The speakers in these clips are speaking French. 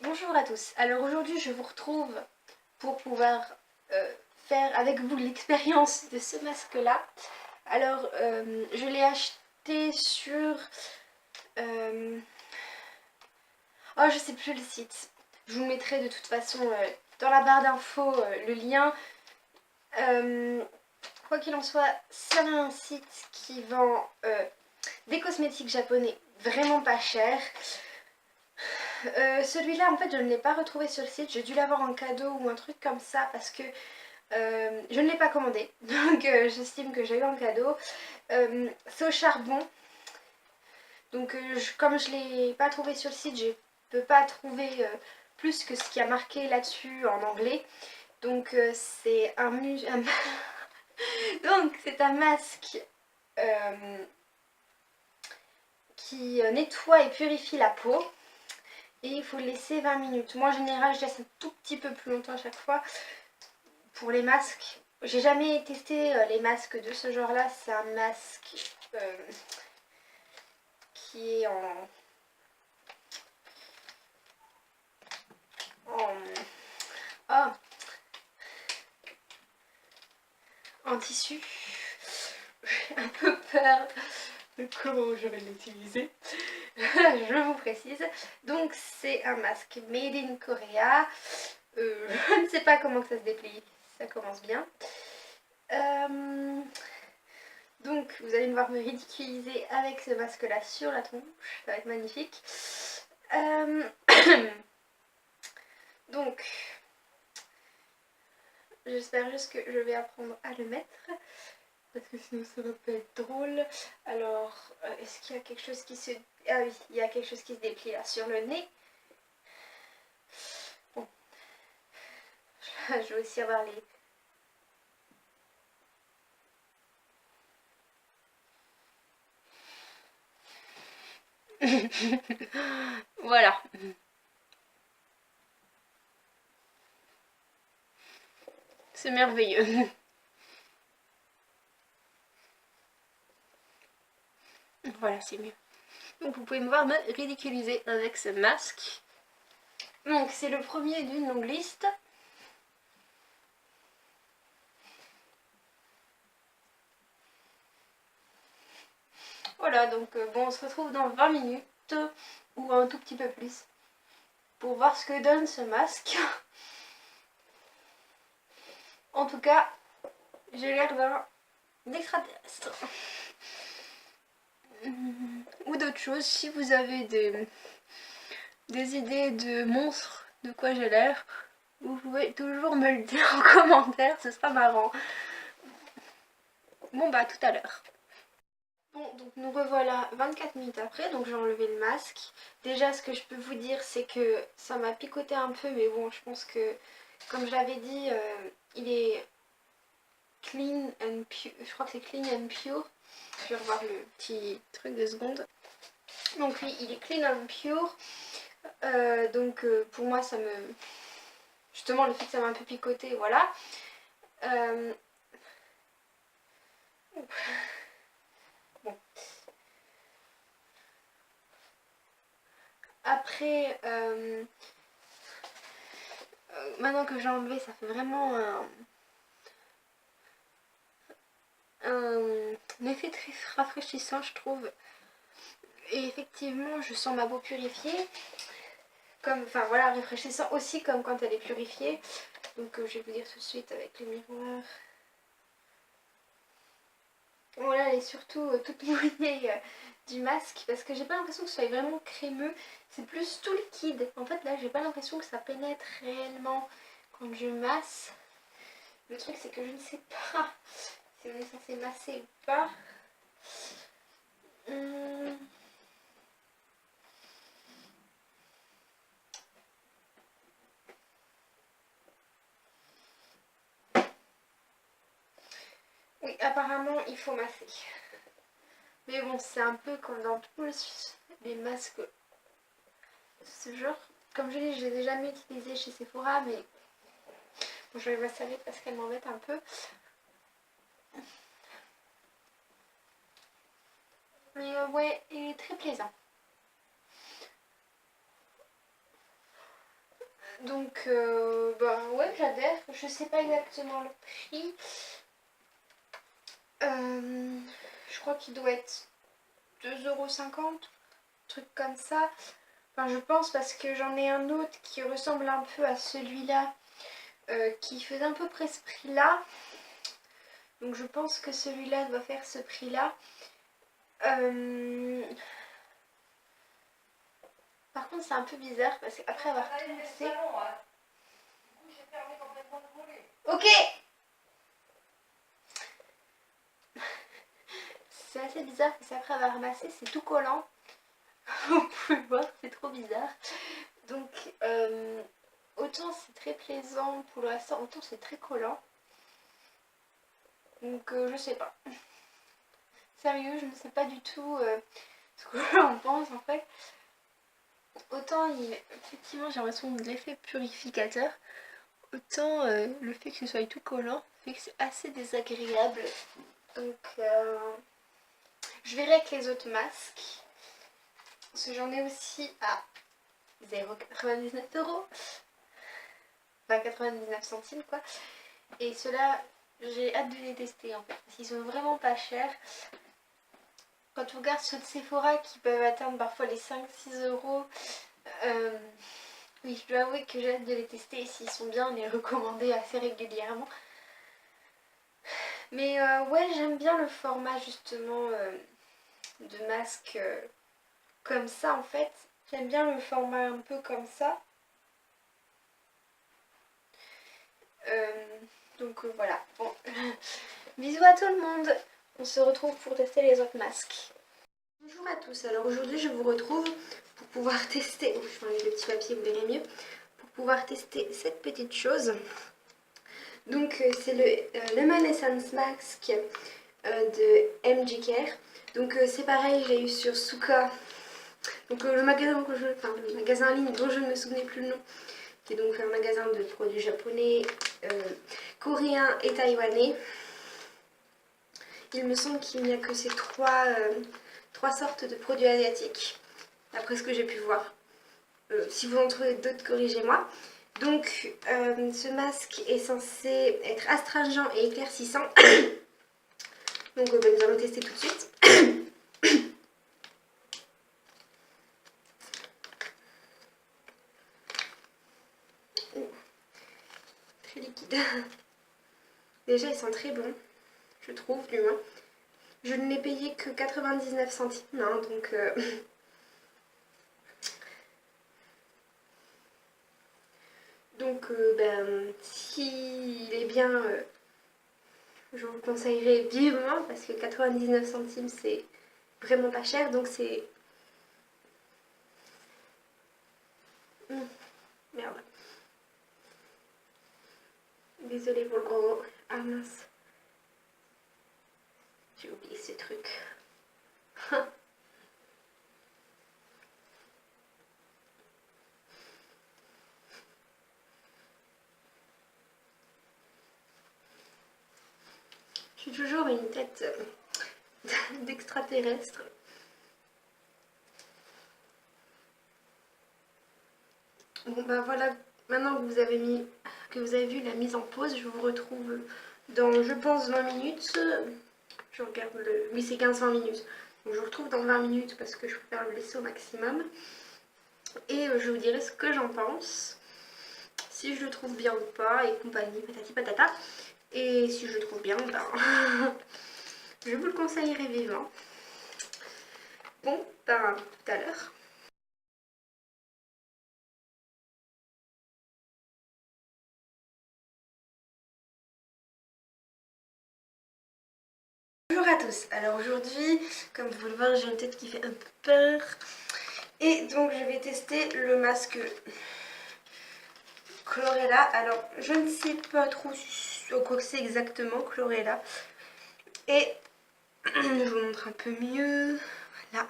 Bonjour à tous, alors aujourd'hui je vous retrouve pour pouvoir faire avec vous l'expérience de ce masque là. Alors je l'ai acheté sur... oh je sais plus le site, je vous mettrai de toute façon dans la barre d'infos le lien. Quoi qu'il en soit, c'est un site qui vend des cosmétiques japonais vraiment pas chers. Celui-là en fait je ne l'ai pas retrouvé sur le site, j'ai dû l'avoir en cadeau ou un truc comme ça parce que je ne l'ai pas commandé, donc j'estime que j'ai eu en cadeau. C'est au charbon, donc comme je ne l'ai pas trouvé sur le site, je ne peux pas trouver plus que ce qui a marqué là-dessus en anglais. Donc c'est donc c'est un masque qui nettoie et purifie la peau. Et il faut le laisser 20 minutes. Moi en général je laisse un tout petit peu plus longtemps à chaque fois pour les masques. J'ai jamais testé les masques de ce genre là. C'est un masque qui est oh, en tissu. J'ai un peu peur de comment je vais l'utiliser. Je vous précise. Donc c'est un masque made in Korea. Je ne sais pas comment ça se déplie. Ça commence bien. Donc vous allez me voir me ridiculiser avec ce masque là sur la tronche. Ça va être magnifique. Donc j'espère juste que je vais apprendre à le mettre. Parce que sinon ça va pas être drôle. Alors, est-ce qu'il y a quelque chose qui se... Ah oui, il y a quelque chose qui se déplie là sur le nez. Bon. Je vais aussi avoir les... Voilà. C'est merveilleux. Voilà, c'est mieux. Donc vous pouvez me voir me ridiculiser avec ce masque. Donc c'est le premier d'une longue liste. Voilà, donc bon, on se retrouve dans 20 minutes ou un tout petit peu plus pour voir ce que donne ce masque. En tout cas, j'ai l'air d'un extraterrestre. Ou d'autres choses, si vous avez des idées de monstres, de quoi j'ai l'air, vous pouvez toujours me le dire en commentaire, ce sera marrant. Bon bah, à tout à l'heure. Bon, donc nous revoilà 24 minutes après, donc j'ai enlevé le masque. Déjà, ce que je peux vous dire, c'est que ça m'a picoté un peu, mais bon, je pense que, comme je l'avais dit, il est clean and pure. Je crois que c'est clean and pure. Je vais revoir le petit truc de seconde. Donc oui, il est clean and pure. Donc pour moi, ça me... Justement, le fait que ça m'a un peu picoté, voilà. Bon. Après, maintenant que j'ai enlevé, ça fait vraiment un effet très rafraîchissant, je trouve. Et effectivement, je sens ma peau purifiée. Comme, enfin voilà, rafraîchissant aussi comme quand elle est purifiée. Donc je vais vous dire tout de suite avec le miroir. Voilà, elle est surtout toute mouillée du masque parce que j'ai pas l'impression que ce soit vraiment crémeux. C'est plus tout liquide. En fait là, j'ai pas l'impression que ça pénètre réellement quand je masse. Le truc c'est que je ne sais pas si on est censé masser ou pas. Oui, apparemment il faut masser. Mais bon, c'est un peu comme dans tous les masques de ce genre. Comme je dis, je les ai jamais utilisés chez Sephora, mais bon, je vais masser parce qu'elle m'embête un peu. Mais ouais, il est très plaisant. Donc bah ouais, j'adhère. Je sais pas exactement le prix. Je crois qu'il doit être 2,50 €, truc comme ça. Enfin je pense parce que j'en ai un autre qui ressemble un peu à celui-là, qui faisait à peu près ce prix-là. Donc je pense que celui-là doit faire ce prix-là. Par contre c'est un peu bizarre parce qu'après avoir tout laissé... Ok. C'est assez bizarre parce qu'après avoir ramassé c'est tout collant. Vous pouvez voir, c'est trop bizarre. Donc autant c'est très plaisant pour le restant, autant c'est très collant. Donc je sais pas. Sérieux, je ne sais pas du tout ce que j'en pense en fait. Autant effectivement j'ai l'impression de l'effet purificateur, autant le fait que ce soit tout collant fait que c'est assez désagréable. Donc je verrai avec les autres masques. Parce que j'en ai aussi à 0,99 €. Enfin 99 centimes quoi. Et ceux-là, j'ai hâte de les tester en fait. Parce qu'ils sont vraiment pas chers. Quand on regarde ceux de Sephora qui peuvent atteindre parfois les 5-6 €. Oui, je dois avouer que j'ai hâte de les tester. Et s'ils sont bien, les recommander assez régulièrement. Mais ouais, j'aime bien le format justement de masque comme ça en fait. J'aime bien le format un peu comme ça. Donc voilà. Bon. Bisous à tout le monde. On se retrouve pour tester les autres masques. Bonjour à tous. Alors aujourd'hui je vous retrouve pour pouvoir tester. Oh, je vais enlever le petit papier, vous verrez mieux. Pour pouvoir tester cette petite chose. Donc c'est le Lemon Essence Mask de MG Care. Donc c'est pareil, j'ai eu sur Suka. Donc le magasin le magasin en ligne dont je ne me souvenais plus le nom, qui est donc un magasin de produits japonais, coréens et taïwanais. Il me semble qu'il n'y a que ces trois sortes de produits asiatiques, d'après ce que j'ai pu voir. Si vous en trouvez d'autres, corrigez-moi. Donc ce masque est censé être astringent et éclaircissant. Donc nous allons tester tout de suite. Très liquide. Déjà, ils sont très bons, je trouve, du moins. Je ne l'ai payé que 99 centimes, hein, donc... Donc, s'il est bien, je vous le conseillerais vivement, parce que 99 centimes, c'est vraiment pas cher, donc c'est... Merde. Désolée pour le gros mot. Ah mince. J'ai oublié ces trucs. J'ai toujours une tête d'extraterrestre. Bon bah voilà, maintenant que vous avez vu la mise en pause, je vous retrouve dans, je pense, 20 minutes. Je regarde le... Oui, c'est 15-20 minutes. Donc je vous retrouve dans 20 minutes parce que je préfère le laisser au maximum. Et je vous dirai ce que j'en pense. Si je le trouve bien ou pas et compagnie, patati patata. Et si je le trouve bien, ben... je vous le conseillerais vivement. Bon, ben, tout à l'heure. Bonjour à tous. Alors aujourd'hui, comme vous pouvez le voir, j'ai une tête qui fait un peu peur. Et donc je vais tester le masque Chlorella. Alors je ne sais pas trop quoi que c'est exactement Chlorella. Et je vous montre un peu mieux. Voilà.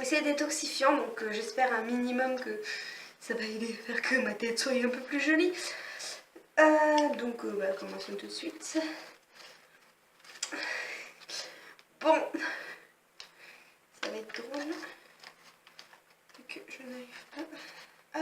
C'est détoxifiant, donc j'espère un minimum que ça va aider à faire que ma tête soit un peu plus jolie. Donc commençons tout de suite. Bon, ça va être drôle. Que je n'arrive pas.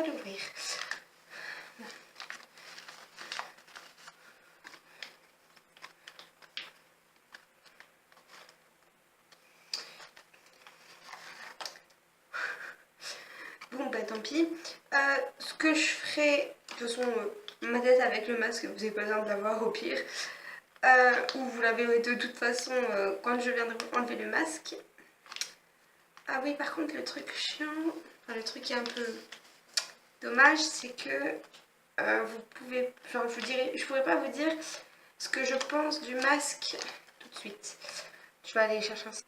pis. Ce que je ferai, de toute façon, ma tête avec le masque, vous n'avez pas besoin de l'avoir au pire. Ou vous la verrez de toute façon quand je viendrai enlever le masque. Ah oui, par contre, le truc chiant, enfin, le truc qui est un peu dommage, c'est que vous pouvez, genre, je pourrais pas vous dire ce que je pense du masque tout de suite. Je vais aller chercher un ciseau.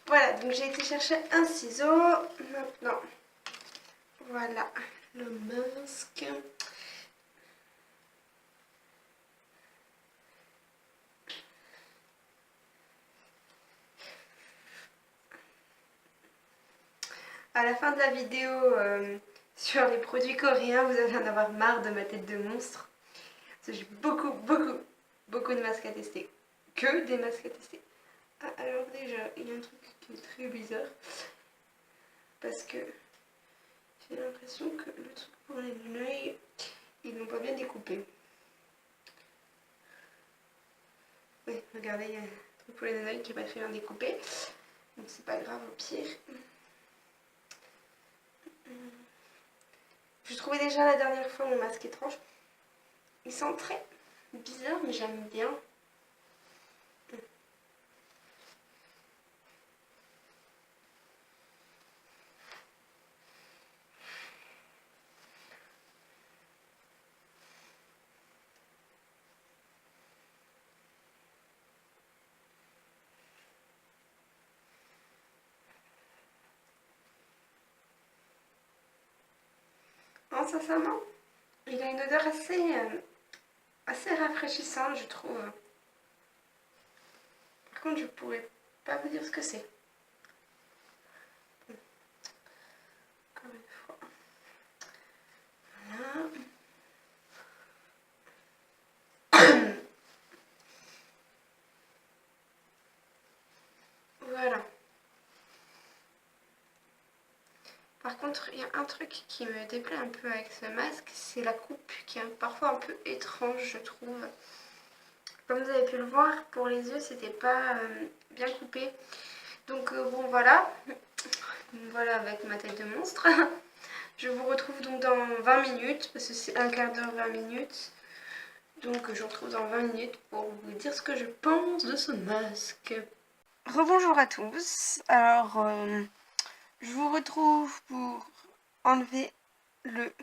Voilà, donc j'ai été chercher un ciseau. Maintenant, voilà le masque. À la fin de la vidéo sur les produits coréens, vous allez en avoir marre de ma tête de monstre. Parce que j'ai beaucoup de masques à tester. Que des masques à tester. Ah, alors déjà, il y a un truc qui est très bizarre. Parce que j'ai l'impression que le truc pour l'œil, ils l'ont pas bien découpé. Oui, regardez, il y a un truc pour les oreilles qui n'est pas très bien découpé. Donc c'est pas grave au pire. Je trouvais déjà la dernière fois mon masque étrange. Il sent très bizarre, mais j'aime bien. Non, sincèrement, il a une odeur assez rafraîchissante, je trouve. Par contre, je pourrais pas vous dire ce que c'est. Encore une fois. Voilà. Voilà. Par contre, il y a un truc qui me déplaît un peu avec ce masque, c'est la coupe qui est parfois un peu étrange, je trouve. Comme vous avez pu le voir, pour les yeux, c'était pas bien coupé. Donc bon, voilà. Voilà avec ma tête de monstre. Je vous retrouve donc dans 20 minutes, parce que c'est un quart d'heure, 20 minutes. Donc je vous retrouve dans 20 minutes pour vous dire ce que je pense de ce masque. Rebonjour à tous. Alors, je vous retrouve pour enlever le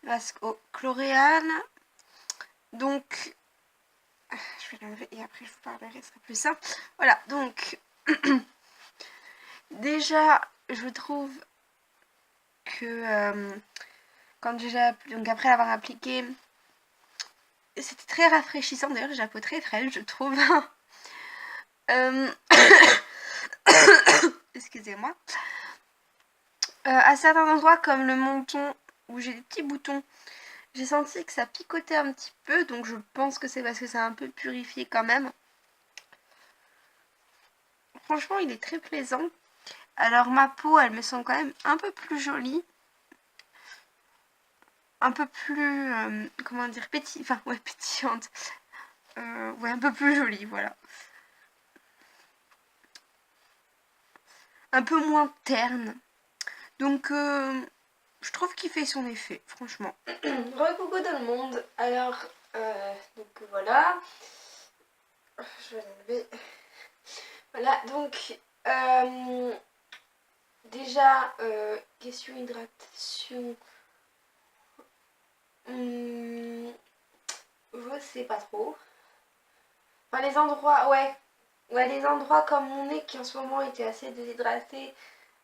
masque au Chlorréal. Donc, je vais l'enlever et après je vous parlerai, ce sera plus simple. Voilà, donc, déjà, je trouve que donc après l'avoir appliqué, c'était très rafraîchissant. D'ailleurs, j'ai la peau très fraîche, je trouve. Excusez-moi. À certains endroits, comme le menton, où j'ai des petits boutons, j'ai senti que ça picotait un petit peu, donc je pense que c'est parce que ça a un peu purifié quand même. Franchement, il est très plaisant. Alors ma peau, elle me semble quand même un peu plus jolie. Un peu plus, comment dire, pétillante. Ouais, un peu plus jolie, voilà. Un peu moins terne. Donc, je trouve qu'il fait son effet, franchement. Re-coucou tout le monde. Alors, donc voilà. Je vais l'enlever. Voilà, donc, déjà, question hydratation. Je sais pas trop. Enfin, les endroits, ouais. Ouais, les endroits comme mon nez qui en ce moment étaient assez déshydratés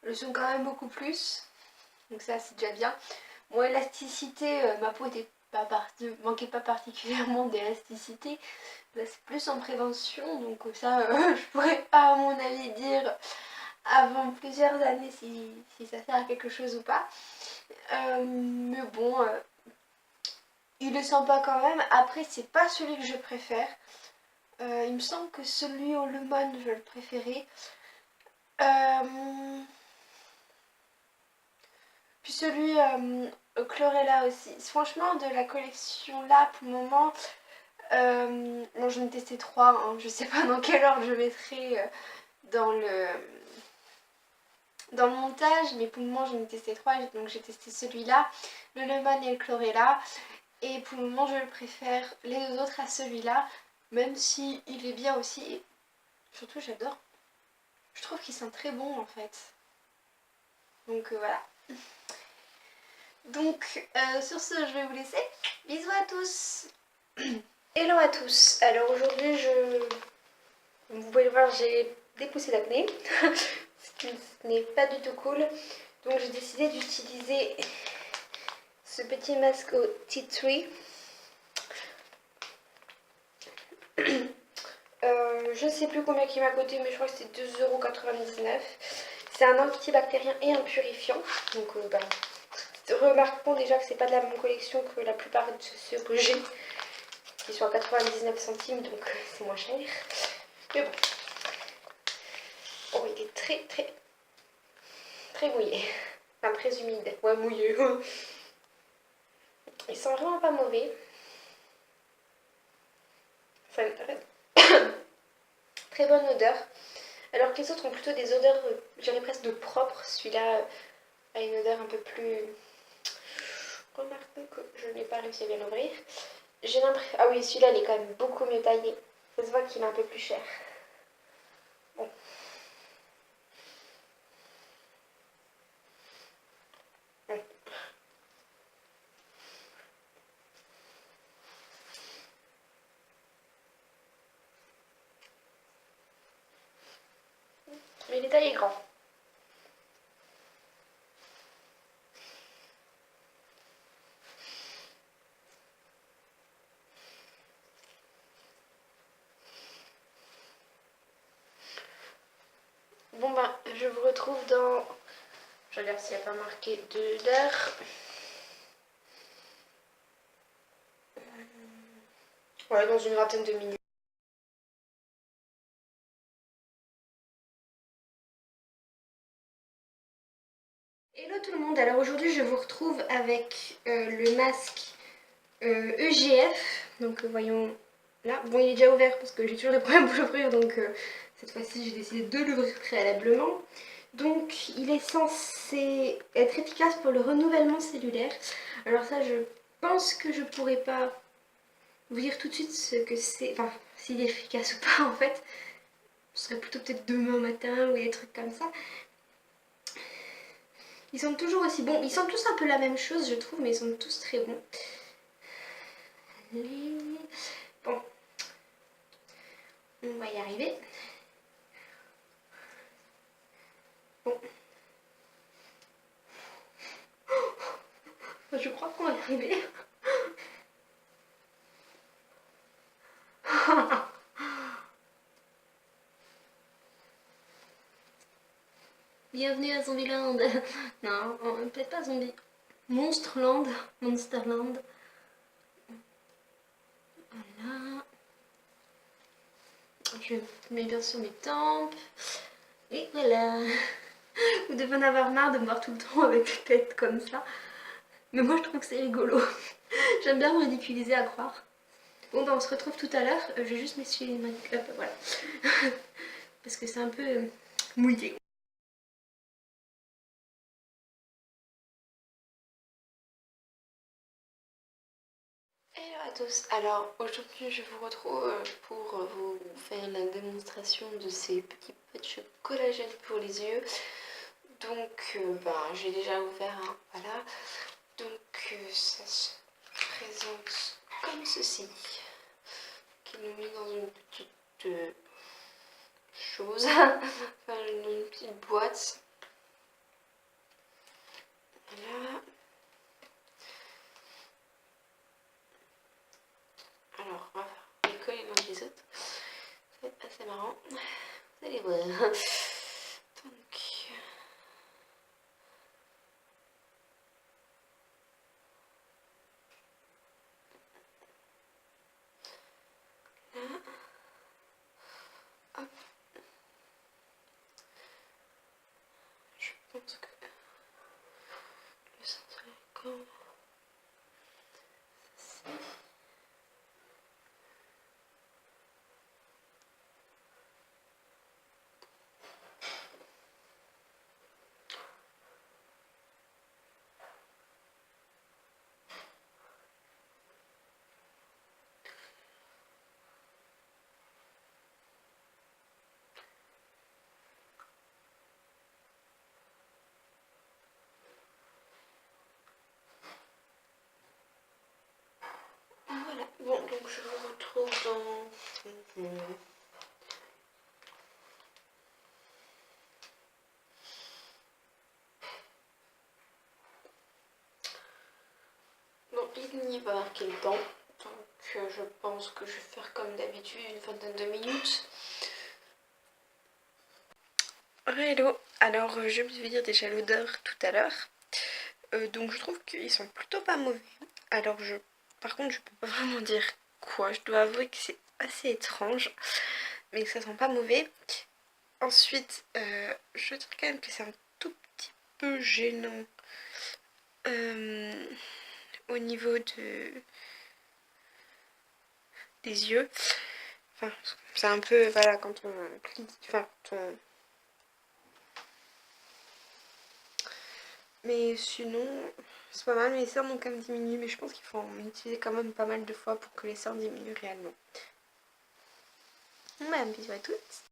le sont quand même beaucoup plus. Donc ça, c'est déjà bien. Bon, élasticité, ma peau manquait pas particulièrement d'élasticité. Là, c'est plus en prévention. Donc ça, je pourrais pas, à mon avis, dire avant plusieurs années si ça sert à quelque chose ou pas. Mais bon, il le sent pas quand même. Après, c'est pas celui que je préfère. Il me semble que celui au lemon, je le préférais. Puis celui au chlorella aussi. Franchement, de la collection là, pour le moment, non, j'en ai testé 3. Hein. Je sais pas dans quelle ordre je mettrai dans Dans le montage, mes poumons, j'en ai testé 3, donc j'ai testé celui-là, le lemon et le chlorella. Et pour le moment, je préfère les deux autres à celui-là, même si il est bien aussi. Et surtout, j'adore. Je trouve qu'ils sont très bons en fait. Donc voilà. Donc sur ce, je vais vous laisser. Bisous à tous. Hello à tous. Alors aujourd'hui, vous pouvez le voir, j'ai des poussées d'acné. Ce n'est pas du tout cool. Donc j'ai décidé d'utiliser ce petit masque au tea tree. Je sais plus combien il m'a coûté, mais je crois que c'est 2,99 €. C'est un antibactérien et un purifiant. Donc remarquons déjà que c'est pas de la même collection que la plupart de ceux que j'ai, qui sont à 99 centimes, donc c'est moins cher. Mais bon. Oh, il est très très très mouillé. Enfin très humide. Ouais, mouillé. Ils sont vraiment pas mauvais. Ça très bonne odeur. Alors que les autres ont plutôt des odeurs, je dirais presque de propre. Celui-là a une odeur un peu plus... Remarquez que je n'ai pas réussi à bien l'ouvrir. J'ai l'impression... Ah oui, celui-là, il est quand même beaucoup mieux taillé. Ça se voit qu'il est un peu plus cher. Bon. Ouais. Mais il est taillé grand. Bon ben, je vous retrouve dans... Je regarde s'il n'y a pas marqué 2 heures. Ouais, dans une vingtaine de minutes. Hello tout le monde, alors aujourd'hui je vous retrouve avec le masque EGF. Donc voyons là, bon il est déjà ouvert parce que j'ai toujours des problèmes pour l'ouvrir, donc cette fois-ci j'ai décidé de l'ouvrir préalablement. Donc il est censé être efficace pour le renouvellement cellulaire. Alors ça, je pense que je pourrais pas vous dire tout de suite ce que c'est, enfin s'il est efficace ou pas en fait. Ce serait plutôt peut-être demain matin ou des trucs comme ça. Ils sont toujours aussi bons, ils sont tous un peu la même chose je trouve, mais ils sont tous très bons. Allez. Bon, on va y arriver. Bon. Je crois qu'on va y arriver. Bienvenue à Zombieland. Non, peut-être pas Zombie. Monsterland. Monsterland. Voilà. Je mets bien sur mes tempes. Et voilà. Vous devez en avoir marre de me voir tout le temps avec des têtes comme ça. Mais moi je trouve que c'est rigolo. J'aime bien me ridiculiser à croire. Bon bah on se retrouve tout à l'heure. Je vais juste m'essuyer les mains. Hop, voilà. Parce que c'est un peu mouillé. Hello à tous, alors aujourd'hui je vous retrouve pour vous faire la démonstration de ces petits patchs collagène pour les yeux. Donc j'ai déjà ouvert un, voilà. Donc ça se présente comme ceci, qui nous met dans une petite chose, enfin une petite boîte. Voilà. Alors, on va faire les coller l'un des autres. Ça va être assez marrant. Vous allez voir. Donc, là. Hop. Je pense que le centre est comme ça. Bon, donc je vous retrouve dans... Bon, il n'y va marquer le temps, donc je pense que je vais faire comme d'habitude une vingtaine de minutes. Hello, alors je vais dire déjà l'odeur tout à l'heure, donc je trouve qu'ils sont plutôt pas mauvais. Alors par contre je peux pas vraiment dire quoi, je dois avouer que c'est assez étrange, mais que ça sent pas mauvais. Ensuite, je trouve quand même que c'est un tout petit peu gênant au niveau des yeux. Enfin, c'est un peu, voilà, quand on clique, enfin, quand on... Mais sinon, c'est pas mal, mes cernes ont quand même diminué, mais je pense qu'il faut en utiliser quand même pas mal de fois pour que les cernes diminuent réellement. Bon, bah, bisous à toutes.